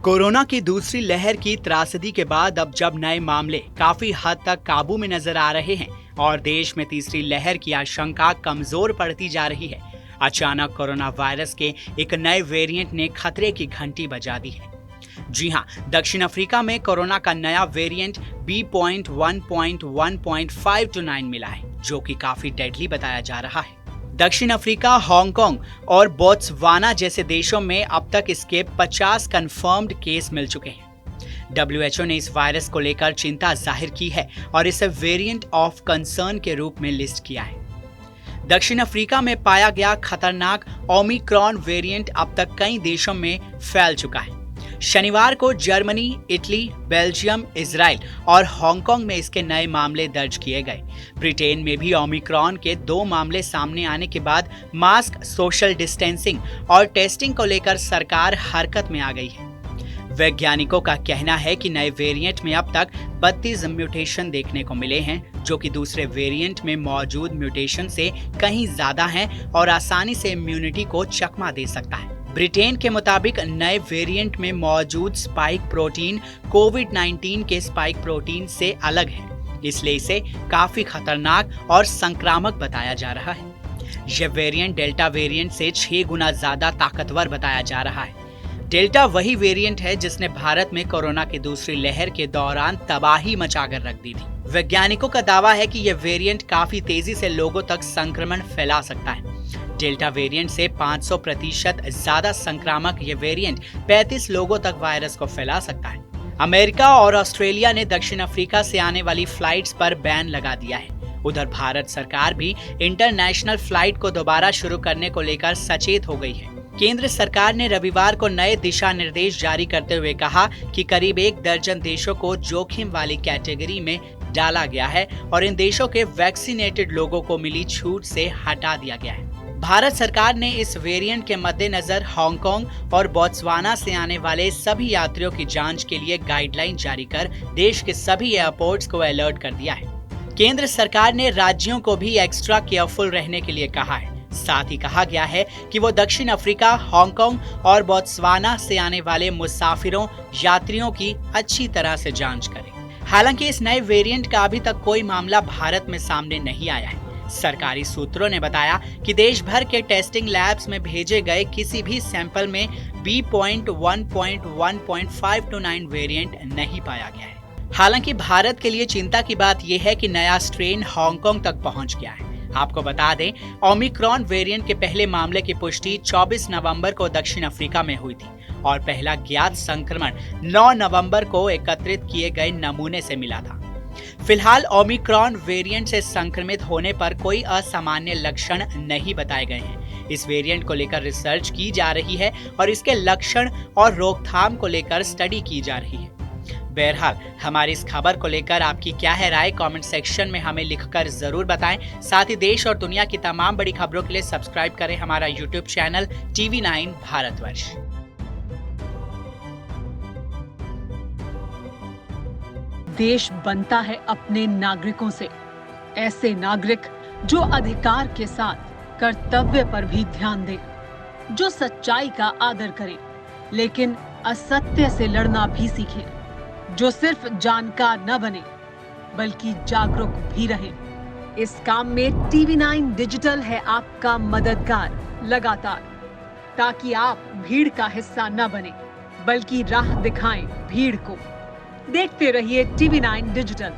Corona की दूसरी लहर की त्रासदी के बाद अब जब नए मामले काफी हद तक काबू में नजर आ रहे हैं और देश में तीसरी लहर की आशंका कमजोर पड़ती जा रही है, अचानक कोरोना वायरस के एक नए वेरिएंट ने खतरे की घंटी बजा दी है। जी हां, दक्षिण अफ्रीका में कोरोना का नया वेरिएंट B.1.1.529 मिला है, जो कि काफी डेडली बताया जा रहा है। दक्षिण अफ्रीका, हांगकांग और बोत्सवाना जैसे देशों में अब तक इसके 50 कंफर्म्ड केस मिल चुके हैं। WHO ने इस वायरस को लेकर चिंता जाहिर की है और इसे वेरिएंट ऑफ कंसर्न के रूप में लिस्ट किया है। दक्षिण अफ्रीका में पाया गया खतरनाक ओमिक्रॉन वेरिएंट अब तक कई देशों में फैल चुका है। शनिवार को जर्मनी, इटली, बेल्जियम, इजराइल और हांगकांग में इसके नए मामले दर्ज किए गए। ब्रिटेन में भी ओमिक्रॉन के 2 मामले सामने आने के बाद मास्क, सोशल डिस्टेंसिंग और टेस्टिंग को लेकर सरकार हरकत में आ गई है। वैज्ञानिकों का कहना है कि नए वेरिएंट में अब तक 32 म्यूटेशन देखने को मिले हैं, जो कि दूसरे वेरिएंट में मौजूद म्यूटेशन से कहीं ज्यादा हैं और आसानी से इम्यूनिटी को चकमा दे सकता है। ब्रिटेन के मुताबिक नए वेरिएंट में मौजूद स्पाइक प्रोटीन कोविड-19 के स्पाइक प्रोटीन से अलग है, इसलिए इसे काफी खतरनाक और संक्रामक बताया जा रहा है। यह वेरिएंट डेल्टा वेरिएंट से 6 गुना ज्यादा ताकतवर बताया जा रहा है। डेल्टा वही वेरिएंट है जिसने भारत में कोरोना की दूसरी लहर के दौरान तबाही मचाकर रख दी थी। वैज्ञानिकों का दावा है कि यह वेरिएंट काफी तेजी से लोगों तक संक्रमण फैला सकता है। डेल्टा वेरिएंट से 500% ज्यादा संक्रामक ये वेरिएंट 35 लोगों तक वायरस को फैला सकता है। अमेरिका और ऑस्ट्रेलिया ने दक्षिण अफ्रीका से आने वाली फ्लाइट्स पर बैन लगा दिया है। उधर भारत सरकार भी इंटरनेशनल फ्लाइट को दोबारा शुरू करने को लेकर सचेत हो गई है। केंद्र सरकार ने रविवार को नए दिशा निर्देश जारी करते हुए कहा कि करीब 1 दर्जन देशों को जोखिम वाली कैटेगरी में डाला गया है और इन देशों के वैक्सीनेटेड लोगों को मिली छूट से हटा दिया गया है। भारत सरकार ने इस वेरिएंट के मद्देनजर हांगकांग और बोत्सवाना से आने वाले सभी यात्रियों की जांच के लिए गाइडलाइन जारी कर देश के सभी एयरपोर्ट्स को अलर्ट कर दिया है। केंद्र सरकार ने राज्यों को भी एक्स्ट्रा केयरफुल रहने के लिए कहा है। साथ ही कहा गया है कि वो दक्षिण अफ्रीका, हांगकांग और बोत्सवाना से आने वाले मुसाफिरों, यात्रियों की अच्छी तरह से जांच करें। हालांकि इस नए वेरिएंट का अभी तक कोई मामला भारत में सामने नहीं आया है। सरकारी सूत्रों ने बताया कि देश भर के टेस्टिंग लैब्स में भेजे गए किसी भी सैंपल में B.1.1.529 वेरिएंट नहीं पाया गया है। हालांकि भारत के लिए चिंता की बात यह है कि नया स्ट्रेन हांगकांग तक पहुंच गया है। आपको बता दें, ओमिक्रॉन वेरिएंट के पहले मामले की पुष्टि 24 नवंबर को दक्षिण अफ्रीका में हुई थी और पहला ज्ञात संक्रमण 9 नवंबर को एकत्रित किए गए नमूने से मिला था। फिलहाल ओमिक्रॉन वेरिएंट से संक्रमित होने पर कोई असामान्य लक्षण नहीं बताए गए हैं। इस वेरिएंट को लेकर रिसर्च की जा रही है और इसके लक्षण और रोकथाम को लेकर स्टडी की जा रही है। बहरहाल, हमारी इस खबर को लेकर आपकी क्या है राय, कमेंट सेक्शन में हमें लिखकर जरूर बताएं। साथ ही देश और दुनिया की तमाम बड़ी खबरों के लिए सब्सक्राइब करें हमारा YouTube चैनल TV9 भारतवर्ष। देश बनता है अपने नागरिकों से, ऐसे नागरिक जो अधिकार के साथ कर्तव्य पर भी ध्यान दें, जो सच्चाई का आदर करें लेकिन असत्य से लड़ना भी सीखें, जो सिर्फ जानकार न बने बल्कि जागरूक भी रहें। इस काम में TV9 डिजिटल है आपका मददगार लगातार, ताकि आप भीड़ का हिस्सा न बने बल्कि राह दिखाएं भीड़ को। देखते रहिए TV9 डिजिटल।